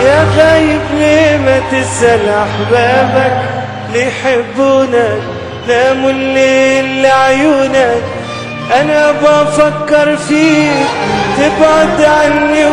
يا غايب ليه ما تسأل أحبابك اللي يحبونك، ناموا الليل لعيونك. أنا بفكر فيك تبعد عني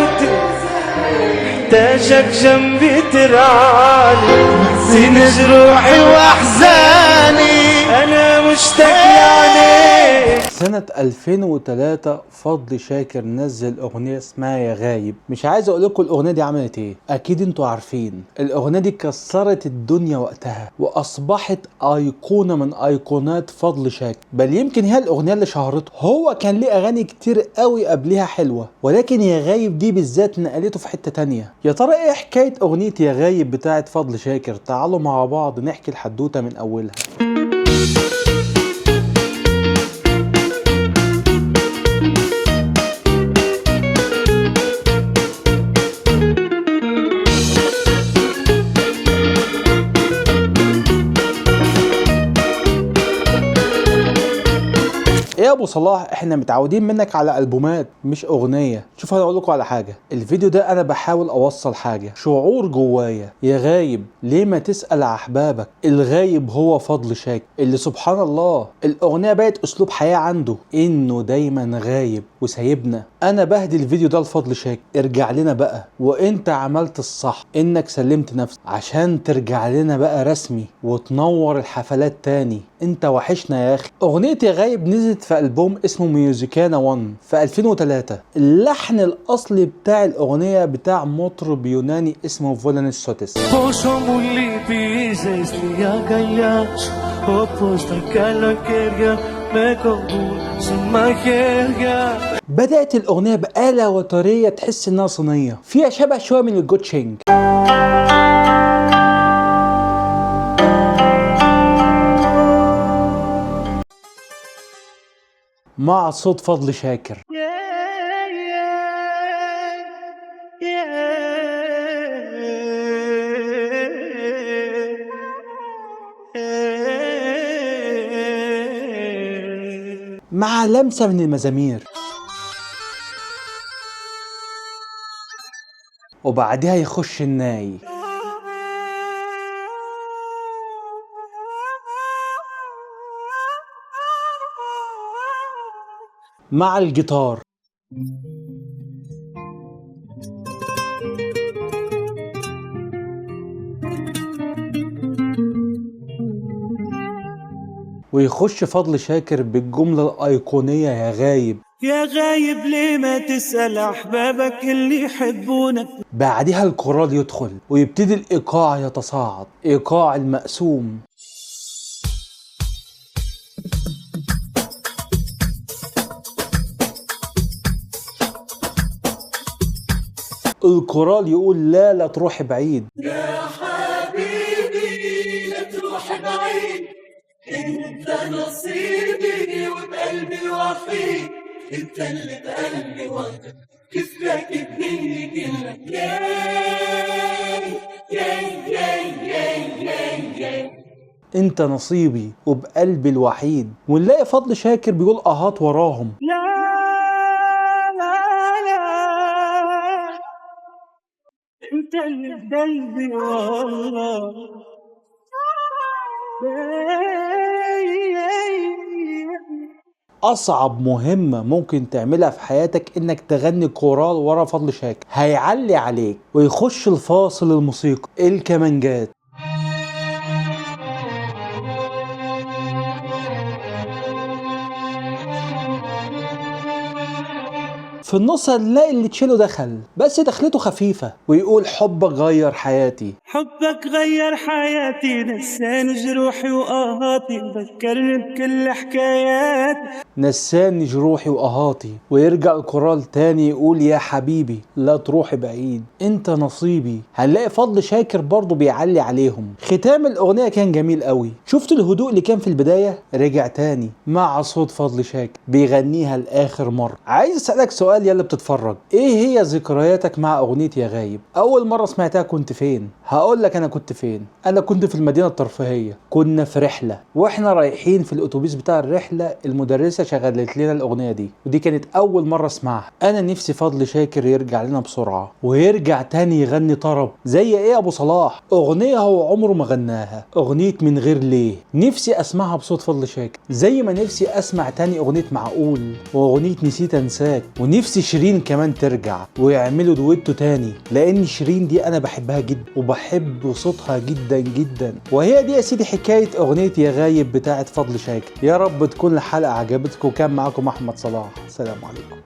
محتاجك جنبي ترعاني، زين جروحي وأحزاني أنا مشتاق لعليك. سنة 2003 فضل شاكر نزل اغنية اسمها يا غايب. مش عايز اقول لكم الاغنية دي عملت ايه، اكيد انتوا عارفين. الاغنية دي كسرت الدنيا وقتها واصبحت ايقونة من ايقونات فضل شاكر، بل يمكن هي الاغنية اللي شهرته. هو كان ليه اغاني كتير قوي قبلها حلوة، ولكن يا غايب دي بالذات نقلته في حتة تانية. يا ترى ايه حكاية اغنية يا غايب بتاعت فضل شاكر؟ تعالوا مع بعض نحكي الحدوتة من اولها. ايه يا ابو صلاح، احنا متعودين منك على البومات مش اغنيه. شوف انا اقول لكم على حاجه، الفيديو ده انا بحاول اوصل حاجه، شعور جوايا. يا غايب ليه ما تسال احبابك، الغايب هو فضل شاكر اللي سبحان الله الاغنيه بقت اسلوب حياه عنده، انه دايما غايب وسايبنا. انا بهدي الفيديو ده لفضل شاكر، ارجع لنا بقى، وانت عملت الصح انك سلمت نفسك عشان ترجع لنا بقى رسمي وتنور الحفلات تاني. انت وحشنا يا اخي. اغنيه يا غايب نزلت في ألبوم اسمه ميوزيكانا 1 في 2003. اللحن الأصلي بتاع الأغنية بتاع مطرب يوناني اسمه فولانيس سوتس. بدأت الأغنية بآلة وترية تحس إنها صينية، فيها شبه شوية من الجوتشينج. مع صوت فضل شاكر. مع لمسة من المزامير، وبعدها يخش الناي مع الجيتار. ويخش فضل شاكر بالجملة الأيقونية يا غايب. يا غايب ليه ما تسأل أحبابك اللي يحبونك. بعدها الكورال يدخل ويبتدي الإيقاع يتصاعد، إيقاع المقسوم. الكورال يقول لا تروح بعيد، يا حبيبي لا تروح بعيد، انت نصيبي وبقلبي وحيد، انت اللي بقلبي وحدك كيف راكب مني كلك. انت نصيبي وبقلبي الوحيد. ونلاقي فضل شاكر بيقول اهات وراهم. انت اللي بقلبي والله. اصعب مهمة ممكن تعملها في حياتك انك تغني كورال ورا فضل شاكر، هيعلي عليك. ويخش الفاصل الموسيقى، الكمانجات. في النص هنلاقي اللي تشيله دخل، بس دخلته خفيفة، ويقول حبك غير حياتي. حبك غير حياتي، نساني جروحي وآهاتي، ذكرني بكل حكايات، نساني جروحي وآهاتي. ويرجع الكورال تاني يقول يا حبيبي لا تروح بعيد، انت نصيبي. هنلاقي فضل شاكر برضو بيعلي عليهم. ختام الأغنية كان جميل قوي. شفت الهدوء اللي كان في البداية؟ رجع تاني مع صوت فضل شاكر بيغنيها لآخر مرة. عايز أسألك سؤال يا اللي بتتفرج، ايه هي ذكرياتك مع أغنية يا غايب؟ أول مرة سمعتها كنت فين؟ هقول لك انا كنت فين. انا كنت في المدينه الترفيهيه، كنا في رحله، واحنا رايحين في الاتوبيس بتاع الرحله المدرسه شغلت لنا الاغنيه دي، ودي كانت اول مره اسمعها. انا نفسي فضل شاكر يرجع لنا بسرعه ويرجع تاني يغني طرب زي ايه ابو صلاح، اغنيه هو عمره ما غناها، اغنيه من غير ليه. نفسي اسمعها بصوت فضل شاكر، زي ما نفسي اسمع تاني اغنيه معقول واغنيه نسيت انساك، ونفسي شيرين كمان ترجع ويعملوا دويتو تاني، لان شيرين دي انا بحبها جدا وبحب صوتها جدا جدا. وهي دي يا سيدي حكايه اغنيه يا غايب بتاعه فضل شاكر. يا رب تكون الحلقه عجبتكم، وكان معاكم احمد صلاح، سلام عليكم.